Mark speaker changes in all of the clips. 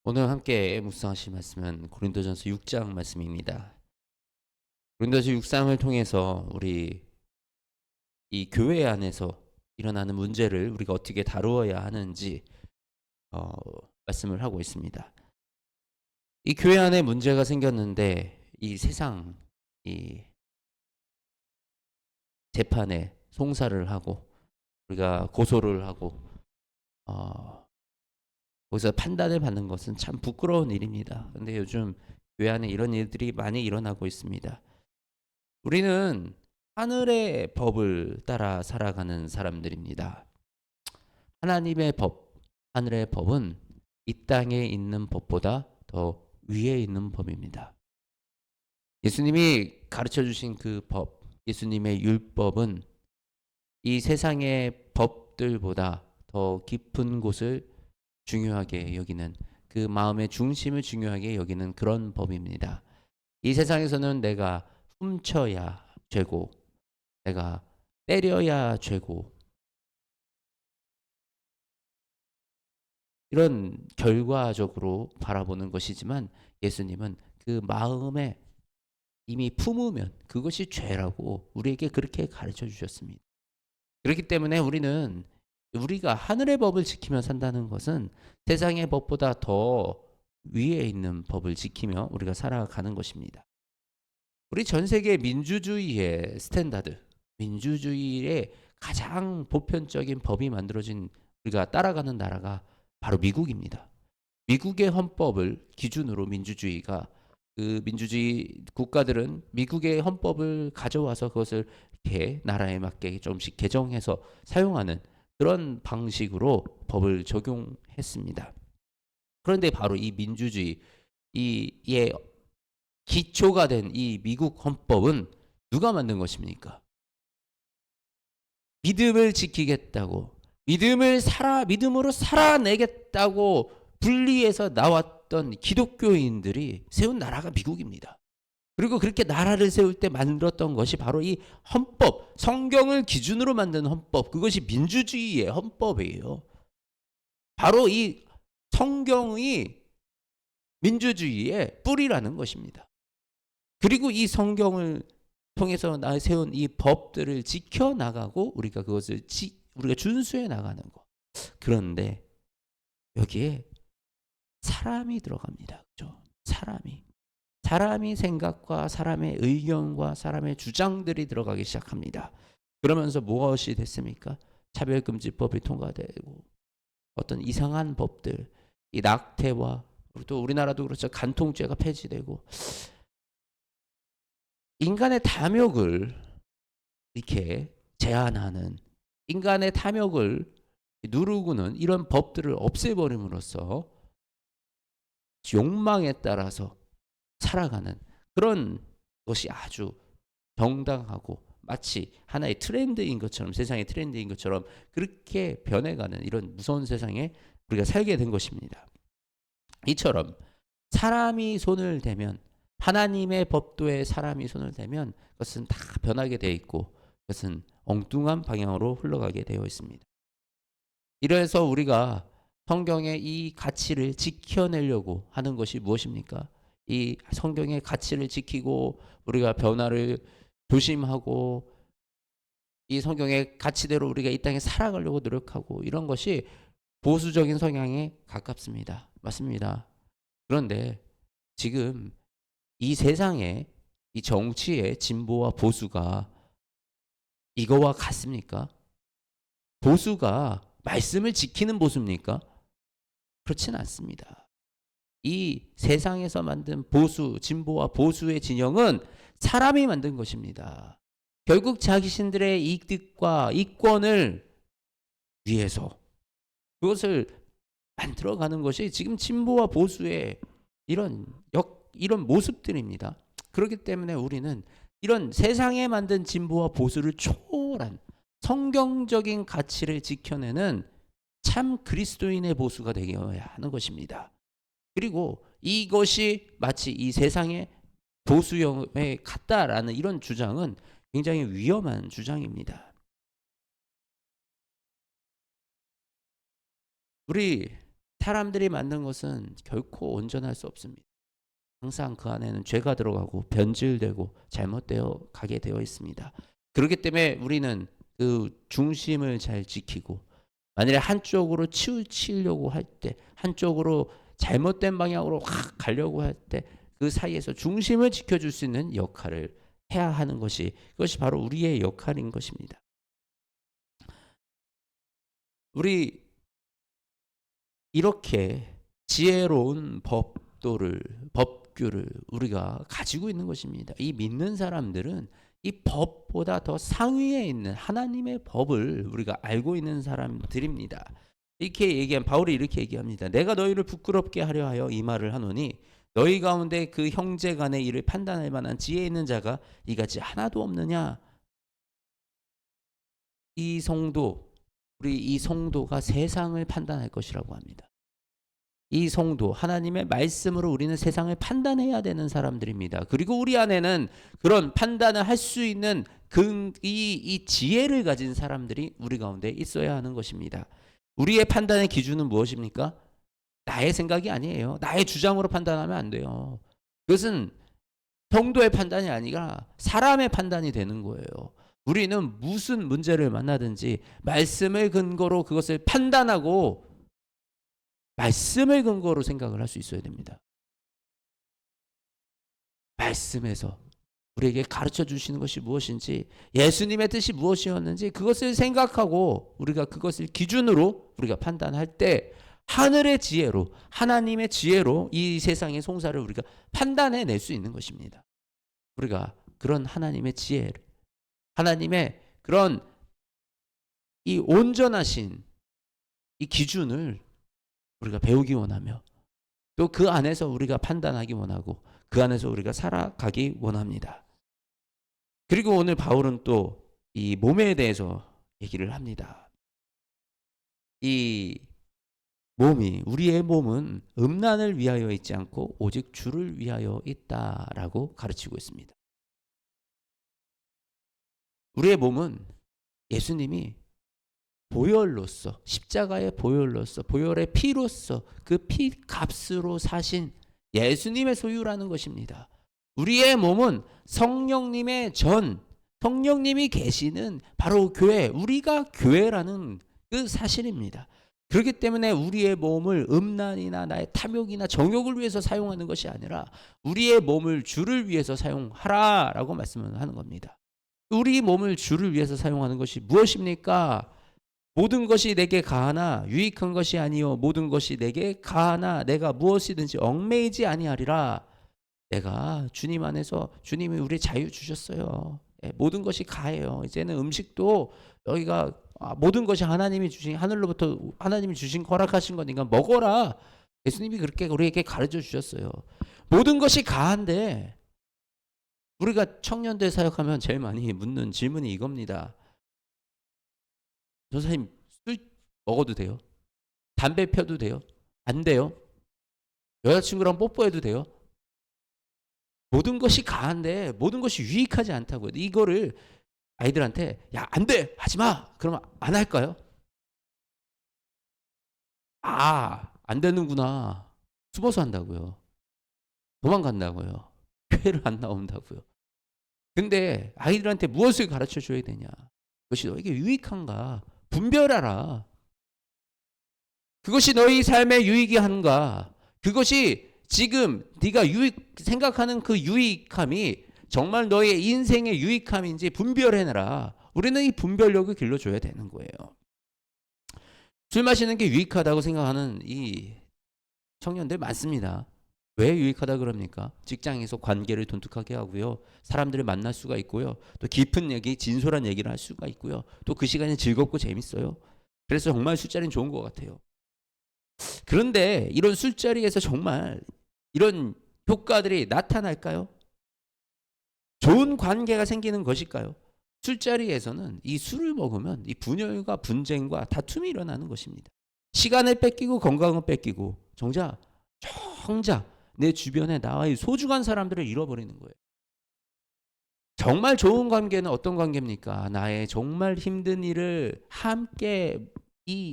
Speaker 1: 오늘 함께 묵상하실 말씀은 고린도전서 6장 말씀입니다. 고린도전서 6장을 통해서 우리 이 교회 안에서 일어나는 문제를 우리가 어떻게 다루어야 하는지 어, 말씀을 하고 있습니다. 이 교회 안에 문제가 생겼는데 이 세상 이 재판에 송사를 하고 우리가 고소를 하고 거기서 판단을 받는 것은 참 부끄러운 일입니다. 근데 요즘 교회 안에 이런 일들이 많이 일어나고 있습니다. 우리는 하늘의 법을 따라 살아가는 사람들입니다. 하나님의 법, 하늘의 법은 이 땅에 있는 법보다 더 위에 있는 법입니다. 예수님이 가르쳐 주신 그 법, 예수님의 율법은 이 세상의 법들보다 더 깊은 곳을 중요하게 여기는, 그 마음의 중심을 중요하게 여기는 그런 법입니다. 이 세상에서는 내가 훔쳐야 죄고, 내가 때려야 죄고, 이런 결과적으로 바라보는 것이지만 예수님은 그 마음에 이미 품으면 그것이 죄라고 우리에게 그렇게 가르쳐 주셨습니다. 그렇기 때문에 우리가 하늘의 법을 지키며 산다는 것은 세상의 법보다 더 위에 있는 법을 지키며 우리가 살아가는 것입니다. 우리 전 세계 민주주의의 스탠다드, 민주주의의 가장 보편적인 법이 만들어진, 우리가 따라가는 나라가 바로 미국입니다. 미국의 헌법을 기준으로 그 민주주의 국가들은 미국의 헌법을 가져와서 그것을 이렇게 나라에 맞게 조금씩 개정해서 사용하는 그런 방식으로 법을 적용했습니다. 그런데 바로 이 민주주의, 이의 기초가 된 이 미국 헌법은 누가 만든 것입니까? 믿음을 지키겠다고, 믿음으로 살아내겠다고 분리해서 나왔던 기독교인들이 세운 나라가 미국입니다. 그리고 그렇게 나라를 세울 때 만들었던 것이 바로 이 헌법, 성경을 기준으로 만든 헌법, 그것이 민주주의의 헌법이에요. 바로 이 성경이 민주주의의 뿌리라는 것입니다. 그리고 이 성경을 통해서 세운 이 법들을 지켜나가고 우리가 우리가 준수해 나가는 것. 그런데 여기에 사람이 들어갑니다. 그렇죠? 사람이 생각과 사람의 의견과 사람의 주장들이 들어가기 시작합니다. 그러면서 무엇이 됐습니까? 차별금지법이 통과되고 어떤 이상한 법들, 이 낙태와 또 우리나라도 그렇죠. 간통죄가 폐지되고 인간의 탐욕을 이렇게 제한하는, 인간의 탐욕을 누르고는 이런 법들을 없애버림으로써 욕망에 따라서 살아가는 그런 것이 아주 정당하고 마치 하나의 트렌드인 것처럼, 세상의 트렌드인 것처럼 그렇게 변해가는 이런 무서운 세상에 우리가 살게 된 것입니다. 이처럼 사람이 손을 대면, 하나님의 법도에 사람이 손을 대면 그것은 다 변하게 되어 있고 그것은 엉뚱한 방향으로 흘러가게 되어 있습니다. 이래서 우리가 성경의 이 가치를 지켜내려고 하는 것이 무엇입니까? 이 성경의 가치를 지키고 우리가 변화를 조심하고 이 성경의 가치대로 우리가 이 땅에 살아가려고 노력하고 이런 것이 보수적인 성향에 가깝습니다. 맞습니다. 그런데 지금 이 세상에 이 정치의 진보와 보수가 이거와 같습니까? 보수가 말씀을 지키는 보수입니까? 그렇지는 않습니다. 이 세상에서 만든 진보와 보수의 진영은 사람이 만든 것입니다. 결국 자신들의 이득과 이권을 위해서 그것을 만들어가는 것이 지금 진보와 보수의 이런 모습들입니다. 그렇기 때문에 우리는 이런 세상에 만든 진보와 보수를 초월한 성경적인 가치를 지켜내는 참 그리스도인의 보수가 되어야 하는 것입니다. 그리고 이것이 마치 이 세상의 보수형에 같다라는 이런 주장은 굉장히 위험한 주장입니다. 우리 사람들이 만든 것은 결코 온전할 수 없습니다. 항상 그 안에는 죄가 들어가고 변질되고 잘못되어 가게 되어 있습니다. 그렇기 때문에 우리는 그 중심을 잘 지키고, 만일에 한쪽으로 치우치려고 할 때, 한쪽으로 잘못된 방향으로 확 가려고 할 때 그 사이에서 중심을 지켜줄 수 있는 역할을 해야 하는 것이, 그것이 바로 우리의 역할인 것입니다. 우리 이렇게 지혜로운 법규를 우리가 가지고 있는 것입니다. 이 믿는 사람들은 이 법보다 더 상위에 있는 하나님의 법을 우리가 알고 있는 사람들입니다. 바울이 이렇게 얘기합니다. 내가 너희를 부끄럽게 하려 하여 이 말을 하노니 너희 가운데 그 형제 간의 일을 판단할 만한 지혜 있는 자가 이같이 하나도 없느냐. 이 성도가 세상을 판단할 것이라고 합니다. 이 성도, 하나님의 말씀으로 우리는 세상을 판단해야 되는 사람들입니다. 그리고 우리 안에는 그런 판단을 할 수 있는 이 지혜를 가진 사람들이 우리 가운데 있어야 하는 것입니다. 우리의 판단의 기준은 무엇입니까? 나의 생각이 아니에요. 나의 주장으로 판단하면 안 돼요. 그것은 성도의 판단이 아니라 사람의 판단이 되는 거예요. 우리는 무슨 문제를 만나든지 말씀을 근거로 그것을 판단하고 말씀을 근거로 생각을 할 수 있어야 됩니다. 말씀에서 우리에게 가르쳐 주시는 것이 무엇인지, 예수님의 뜻이 무엇이었는지 그것을 생각하고 우리가 그것을 기준으로 우리가 판단할 때 하늘의 지혜로, 하나님의 지혜로 이 세상의 송사를 우리가 판단해낼 수 있는 것입니다. 우리가 그런 하나님의 지혜를, 하나님의 그런 이 온전하신 이 기준을 우리가 배우기 원하며, 또 그 안에서 우리가 판단하기 원하고 그 안에서 우리가 살아가기 원합니다. 그리고 오늘 바울은 또 이 몸에 대해서 얘기를 합니다. 우리의 몸은 음란을 위하여 있지 않고 오직 주를 위하여 있다라고 가르치고 있습니다. 우리의 몸은 예수님이 보혈로서, 십자가의 보혈로서, 보혈의 피로서 그 피 값으로 사신 예수님의 소유라는 것입니다. 우리의 몸은 성령님이 계시는 바로 교회, 우리가 교회라는 그 사실입니다. 그렇기 때문에 우리의 몸을 음란이나 나의 탐욕이나 정욕을 위해서 사용하는 것이 아니라 우리의 몸을 주를 위해서 사용하라라고 말씀을 하는 겁니다. 우리 몸을 주를 위해서 사용하는 것이 무엇입니까? 모든 것이 내게 가하나 유익한 것이 아니요 모든 것이 내게 가하나 내가 무엇이든지 얽매이지 아니하리라. 내가 주님 안에서, 주님이 우리 자유 주셨어요. 모든 것이 가해요. 이제는 음식도 너희가 모든 것이 하나님이 주신, 하늘로부터 하나님이 주신, 허락하신 거니까 먹어라. 예수님이 그렇게 우리에게 가르쳐 주셨어요. 모든 것이 가한데, 우리가 청년들 사역하면 제일 많이 묻는 질문이 이겁니다. 선생님, 술 먹어도 돼요? 담배 펴도 돼요? 안 돼요? 여자친구랑 뽀뽀해도 돼요? 모든 것이 가한데 모든 것이 유익하지 않다고요. 이거를 아이들한테 야, 안 돼! 하지 마! 그러면 안 할까요? 안 되는구나. 숨어서 한다고요. 도망간다고요. 교회를 안 나온다고요. 근데 아이들한테 무엇을 가르쳐 줘야 되냐? 그것이 너에게 유익한가? 분별하라. 그것이 너희 삶에 유익이 한가? 그것이 지금 네가 생각하는 그 유익함이 정말 너의 인생의 유익함인지 분별해내라. 우리는 이 분별력을 길러줘야 되는 거예요. 술 마시는 게 유익하다고 생각하는 이 청년들 많습니다. 왜 유익하다 그럽니까? 직장에서 관계를 돈독하게 하고요. 사람들을 만날 수가 있고요. 또 깊은 얘기, 진솔한 얘기를 할 수가 있고요. 또 그 시간이 즐겁고 재밌어요. 그래서 정말 술자리는 좋은 것 같아요. 그런데 이런 술자리에서 정말 이런 효과들이 나타날까요? 좋은 관계가 생기는 것일까요? 술자리에서는 이 술을 먹으면 이 분열과 분쟁과 다툼이 일어나는 것입니다. 시간을 뺏기고 건강을 뺏기고 정작 내 주변에 나와의 소중한 사람들을 잃어버리는 거예요. 정말 좋은 관계는 어떤 관계입니까? 나의 정말 힘든 일을 함께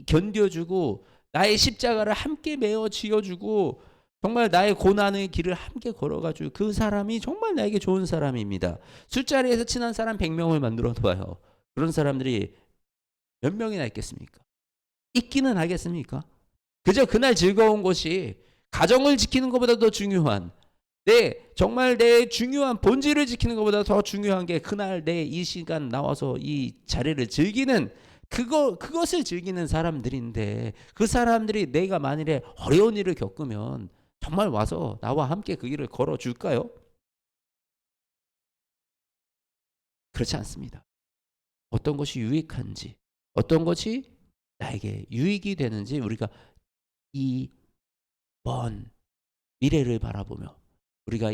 Speaker 1: 견뎌주고 나의 십자가를 함께 메어 지어주고 정말 나의 고난의 길을 함께 걸어가지고 그 사람이 정말 나에게 좋은 사람입니다. 술자리에서 친한 사람 100명을 만들어 봐요. 그런 사람들이 몇 명이나 있겠습니까? 있기는 하겠습니까? 그저 그날 즐거운 것이 가정을 지키는 것보다 더 중요한, 정말 내 중요한 본질을 지키는 것보다 더 중요한 게 그날 내 이 시간 나와서 이 자리를 즐기는 그것을 즐기는 사람들인데, 그 사람들이 내가 만일에 어려운 일을 겪으면 정말 와서 나와 함께 그 길을 걸어줄까요? 그렇지 않습니다. 어떤 것이 유익한지, 어떤 것이 나에게 유익이 되는지 우리가 이 먼 미래를 바라보며, 우리가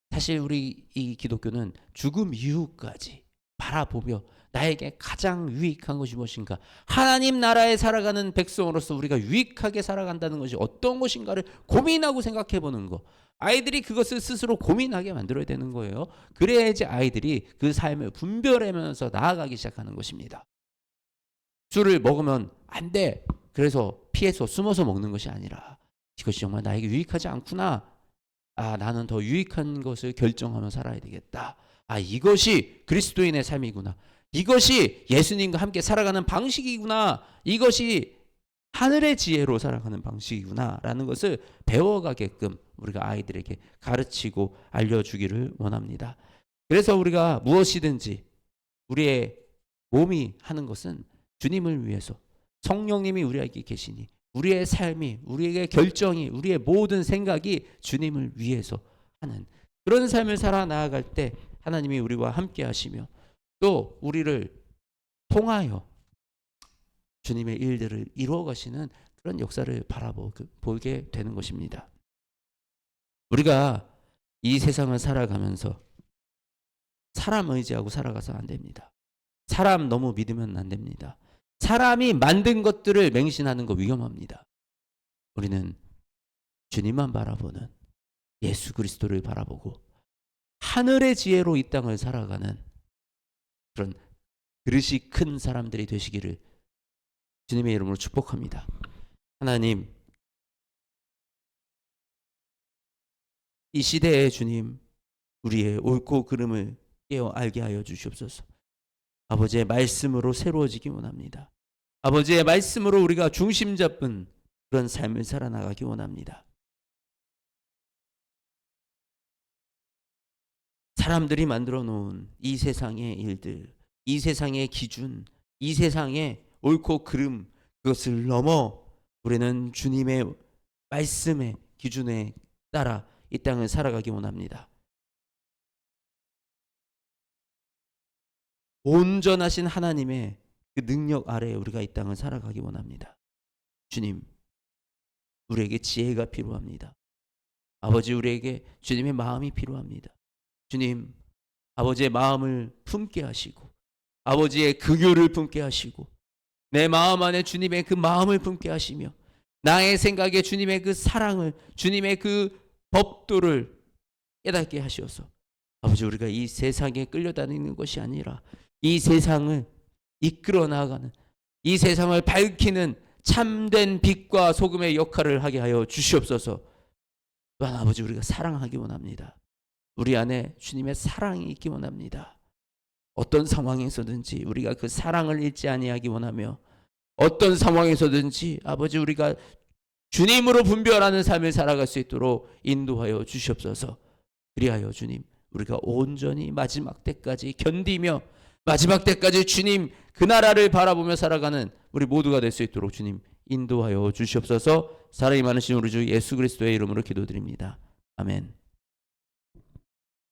Speaker 1: 사실 우리 이 기독교는 죽음 이후까지 바라보며 나에게 가장 유익한 것이 무엇인가, 하나님 나라에 살아가는 백성으로서 우리가 유익하게 살아간다는 것이 어떤 것인가를 고민하고 생각해 보는 거. 아이들이 그것을 스스로 고민하게 만들어야 되는 거예요. 그래야지 아이들이 그 삶을 분별하면서 나아가기 시작하는 것입니다. 술을 먹으면 안 돼, 그래서 피해서 숨어서 먹는 것이 아니라 이것이 정말 나에게 유익하지 않구나, 나는 더 유익한 것을 결정하며 살아야 되겠다, 이것이 그리스도인의 삶이구나, 이것이 예수님과 함께 살아가는 방식이구나, 이것이 하늘의 지혜로 살아가는 방식이구나 라는 것을 배워가게끔 우리가 아이들에게 가르치고 알려주기를 원합니다. 그래서 우리가 무엇이든지 우리의 몸이 하는 것은 주님을 위해서, 성령님이 우리에게 계시니 우리의 삶이, 우리의 결정이, 우리의 모든 생각이 주님을 위해서 하는 그런 삶을 살아 나아갈 때 하나님이 우리와 함께 하시며 또 우리를 통하여 주님의 일들을 이루어 가시는 그런 역사를 바라보게 되는 것입니다. 우리가 이 세상을 살아가면서 사람 의지하고 살아가서 안 됩니다. 사람 너무 믿으면 안 됩니다. 사람이 만든 것들을 맹신하는 거 위험합니다. 우리는 주님만 바라보는, 예수 그리스도를 바라보고 하늘의 지혜로 이 땅을 살아가는 그런 그릇이 큰 사람들이 되시기를 주님의 이름으로 축복합니다. 하나님, 이 시대의 주님, 우리의 옳고 그름을 깨어 알게 하여 주시옵소서. 아버지의 말씀으로 새로워지기 원합니다. 아버지의 말씀으로 우리가 중심 잡은 그런 삶을 살아나가기 원합니다. 사람들이 만들어 놓은 이 세상의 일들, 이 세상의 기준, 이 세상의 옳고 그름, 그것을 넘어 우리는 주님의 말씀의 기준에 따라 이 땅을 살아가기 원합니다. 온전하신 하나님의 그 능력 아래에 우리가 이 땅을 살아가기 원합니다. 주님, 우리에게 지혜가 필요합니다. 아버지, 우리에게 주님의 마음이 필요합니다. 주님, 아버지의 마음을 품게 하시고 아버지의 긍휼을 품게 하시고 내 마음 안에 주님의 그 마음을 품게 하시며 나의 생각에 주님의 그 사랑을, 주님의 그 법도를 깨닫게 하시어서 아버지, 우리가 이 세상에 끌려다니는 것이 아니라 이 세상을 이끌어 나가는, 이 세상을 밝히는 참된 빛과 소금의 역할을 하게 하여 주시옵소서. 또한 아버지, 우리가 사랑하기 원합니다. 우리 안에 주님의 사랑이 있기 원합니다. 어떤 상황에서든지 우리가 그 사랑을 잃지 아니하기 원하며 어떤 상황에서든지 아버지, 우리가 주님으로 분별하는 삶을 살아갈 수 있도록 인도하여 주시옵소서. 그리하여 주님, 우리가 온전히 마지막 때까지 견디며 마지막 때까지 주님 그 나라를 바라보며 살아가는 우리 모두가 될 수 있도록 주님 인도하여 주시옵소서. 사랑이 많으신 우리 주 예수 그리스도의 이름으로 기도드립니다. 아멘.